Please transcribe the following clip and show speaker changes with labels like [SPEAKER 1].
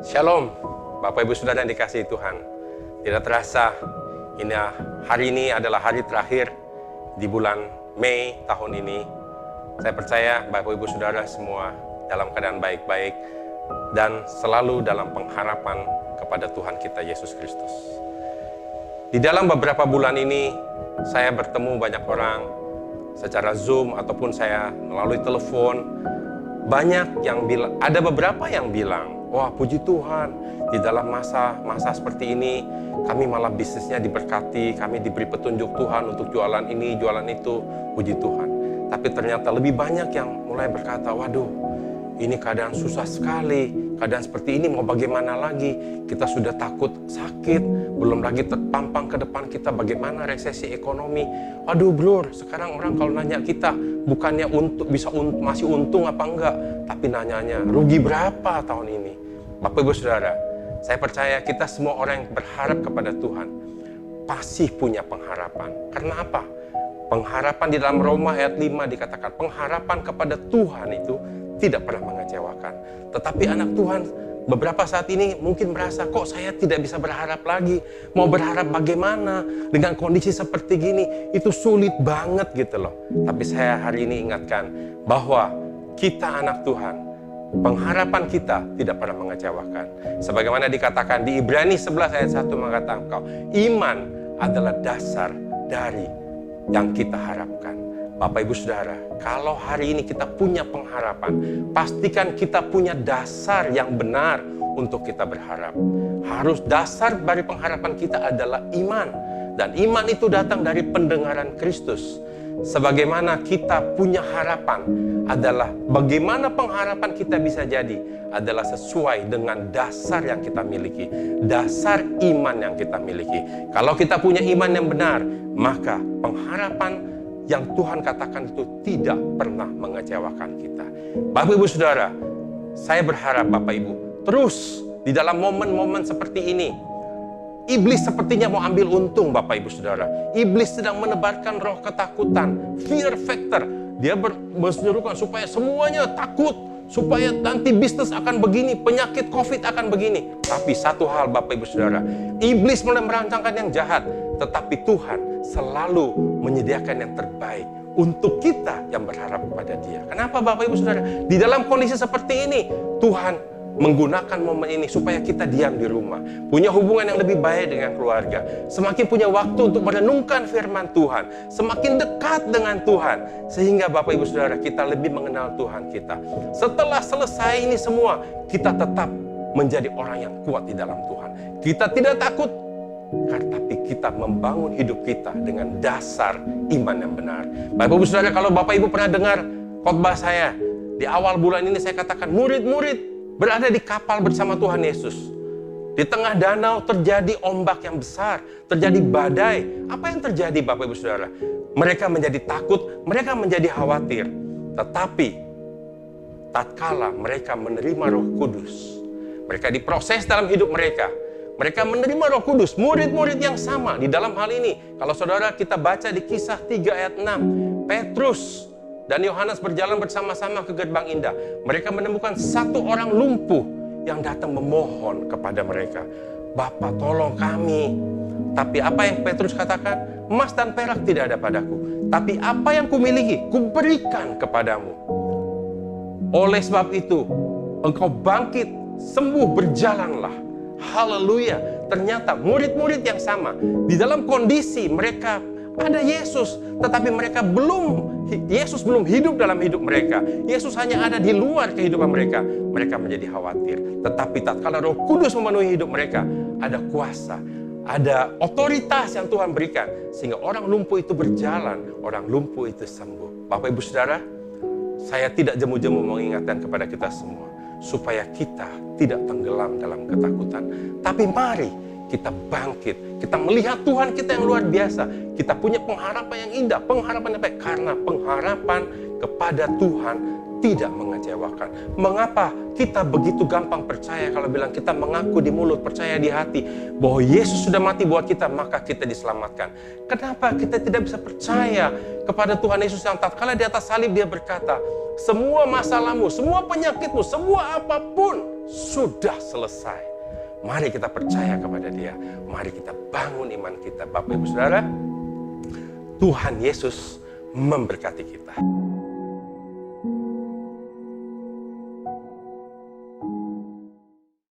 [SPEAKER 1] Shalom, Bapak Ibu Saudara yang dikasihi Tuhan. Tidak terasa, hari ini adalah hari terakhir di bulan Mei tahun ini. Saya percaya Bapak Ibu Saudara semua dalam keadaan baik-baik dan selalu dalam pengharapan kepada Tuhan kita Yesus Kristus. Di dalam beberapa bulan ini, saya bertemu banyak orang secara Zoom ataupun saya melalui telepon. Banyak yang bilang, ada beberapa yang bilang, wah puji Tuhan, di dalam masa seperti ini, kami malah bisnisnya diberkati, kami diberi petunjuk Tuhan untuk jualan ini, jualan itu, puji Tuhan. Tapi ternyata lebih banyak yang mulai berkata, waduh, ini keadaan susah sekali, keadaan seperti ini mau bagaimana lagi, kita sudah takut sakit, belum lagi terpampang ke depan kita bagaimana resesi ekonomi. Waduh bro, sekarang orang kalau nanya kita, bukannya masih untung apa enggak, tapi nanyanya rugi berapa tahun ini. Bapak Ibu Saudara, saya percaya kita semua orang yang berharap kepada Tuhan pasti punya pengharapan. Karena apa? Pengharapan di dalam Roma ayat 5 dikatakan, pengharapan kepada Tuhan itu tidak pernah mengecewakan. Tetapi anak Tuhan beberapa saat ini mungkin merasa, kok saya tidak bisa berharap lagi. Mau berharap bagaimana dengan kondisi seperti gini? Itu sulit banget gitu loh. Tapi saya hari ini ingatkan bahwa kita anak Tuhan, pengharapan kita tidak pernah mengecewakan. Sebagaimana dikatakan di Ibrani 11 ayat 1 mengatakan, iman adalah dasar dari yang kita harapkan. Bapak Ibu Saudara, kalau hari ini kita punya pengharapan, pastikan kita punya dasar yang benar untuk kita berharap. Harus dasar dari pengharapan kita adalah iman. Dan iman itu datang dari pendengaran Kristus. Sebagaimana kita punya harapan adalah bagaimana pengharapan kita bisa jadi adalah sesuai dengan dasar yang kita miliki, dasar iman yang kita miliki. Kalau kita punya iman yang benar, maka pengharapan yang Tuhan katakan itu tidak pernah mengecewakan kita. Bapak Ibu Saudara, saya berharap Bapak Ibu terus di dalam momen-momen seperti ini. Iblis sepertinya mau ambil untung Bapak Ibu Saudara. Iblis sedang menebarkan roh ketakutan, fear factor. Dia menyerukan supaya semuanya takut, supaya nanti bisnis akan begini, penyakit COVID akan begini. Tapi satu hal Bapak Ibu Saudara, iblis mulai merancangkan yang jahat, tetapi Tuhan selalu menyediakan yang terbaik untuk kita yang berharap kepada Dia. Kenapa Bapak Ibu Saudara? Di dalam kondisi seperti ini, Tuhan menggunakan momen ini supaya kita diam di rumah, punya hubungan yang lebih baik dengan keluarga, semakin punya waktu untuk merenungkan firman Tuhan, semakin dekat dengan Tuhan, sehingga Bapak Ibu Saudara kita lebih mengenal Tuhan kita. Setelah selesai ini semua, kita tetap menjadi orang yang kuat di dalam Tuhan. Kita tidak takut, tapi kita membangun hidup kita dengan dasar iman yang benar. Bapak Ibu Saudara, kalau Bapak Ibu pernah dengar khotbah saya di awal bulan ini, saya katakan murid-murid berada di kapal bersama Tuhan Yesus. Di tengah danau terjadi ombak yang besar, terjadi badai. Apa yang terjadi Bapak Ibu Saudara? Mereka menjadi takut, mereka menjadi khawatir. Tetapi tatkala mereka menerima Roh Kudus, mereka diproses dalam hidup mereka. Mereka menerima Roh Kudus, murid-murid yang sama di dalam hal ini. Kalau saudara kita baca di Kisah 3 ayat 6, Petrus dan Yohanes berjalan bersama-sama ke Gerbang Indah. Mereka menemukan satu orang lumpuh yang datang memohon kepada mereka. Bapak tolong kami. Tapi apa yang Petrus katakan? Emas dan perak tidak ada padaku. Tapi apa yang kumiliki, kuberikan kepadamu. Oleh sebab itu, engkau bangkit, sembuh, berjalanlah. Haleluya. Ternyata murid-murid yang sama. Di dalam kondisi mereka ada Yesus, tetapi Yesus belum hidup dalam hidup mereka. Yesus hanya ada di luar kehidupan mereka. Mereka menjadi khawatir. Tetapi tatkala Roh Kudus memenuhi hidup mereka, ada kuasa, ada otoritas yang Tuhan berikan, sehingga orang lumpuh itu berjalan, orang lumpuh itu sembuh. Bapak Ibu Saudara, saya tidak jemu-jemu mengingatkan kepada kita semua, supaya kita tidak tenggelam dalam ketakutan. Tapi mari kita bangkit, kita melihat Tuhan kita yang luar biasa. Kita punya pengharapan yang indah, pengharapan yang baik. Karena pengharapan kepada Tuhan tidak mengecewakan. Mengapa kita begitu gampang percaya kalau bilang kita mengaku di mulut, percaya di hati bahwa Yesus sudah mati buat kita, maka kita diselamatkan. Kenapa kita tidak bisa percaya kepada Tuhan Yesus yang tatkala di atas salib dia berkata, semua masalahmu, semua penyakitmu, semua apapun sudah selesai. Mari kita percaya kepada dia. Mari kita bangun iman kita. Bapak Ibu Saudara, Tuhan Yesus memberkati kita.